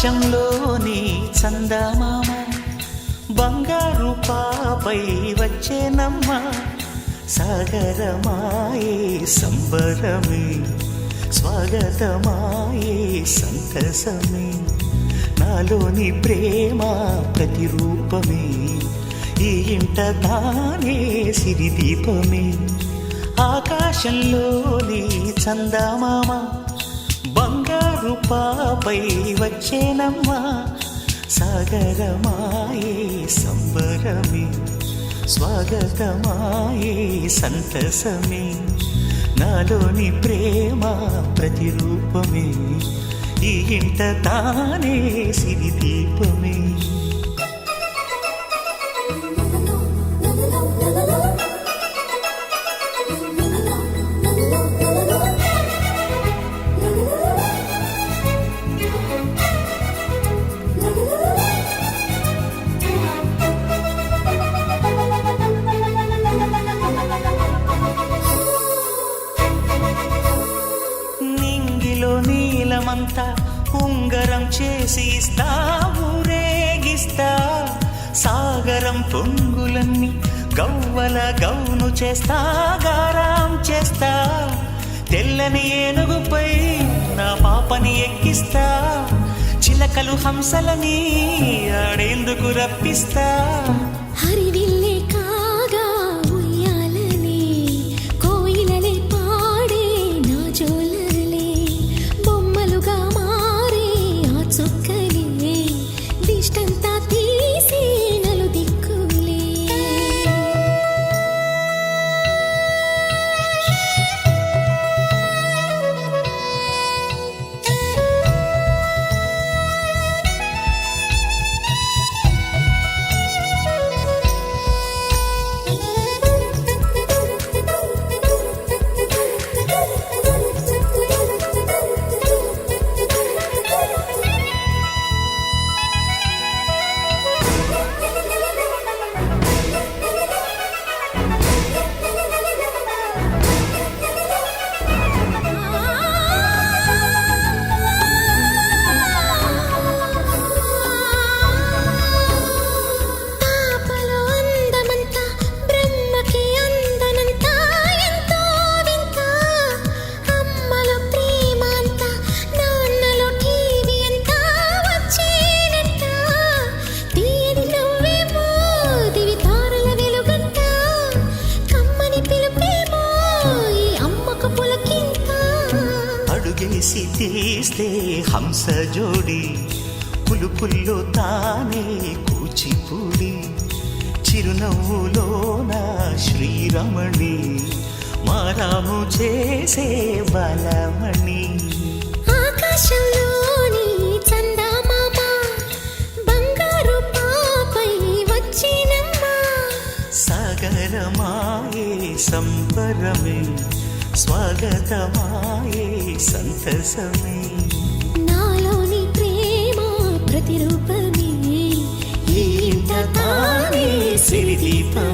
ఆకాశంలోని చందమామ బంగారు పాపై వచ్చేనమ్మ సాగరమాయే సంబరమే స్వాగతమాయే సంతసమే నాలోని ప్రేమ ప్రతిరూపమే ఈ ఇంట తానే సిరిదీపమే ఆకాశంలోని చందమామ బంగారు పాపై వచ్చేనమ్మా సాగరమాయే సంబరమే స్వాగతమాయే సంతసమే నాలోని ప్రేమ ప్రతిరూపమే ఈ ఇంట తానే సిరిదీపమే నీలమంతా ఉంగరం చేసి ఇస్తా ఊరేగిస్తా సాగరం పొంగులన్నీ గవ్వల గౌను చేస్తా గారాం చేస్తా తెల్లని ఏనుగుపై నా పాపని ఎక్కిస్తా చిలకలు హంసలని ఆడేందుకు రప్పిస్తా హరివిల్లే కాగా ఉయ్యాలనే కోయిలలే పాడే నా జోలలే బొమ్మలుగా మారే ఆ చుక్కలే దిష్టంతా తీసి నలు దిక్కులే అడుగేసి తీస్తే హంస జోడి పులుపుల్లో తానే కూచిపూడి చిరునవ్వులోన శ్రీరమణి మారాము చేసే బలమణి ఆకాశంలోని చందమామ బంగారు పాపై వచ్చినమ్మా సాగరమాయే సంబరమే స్వాగతమాయే సంతసమే నాలోని ప్రేమ ప్రతిరూపమే ఈ ఇంట తానే సిరిదీపమే.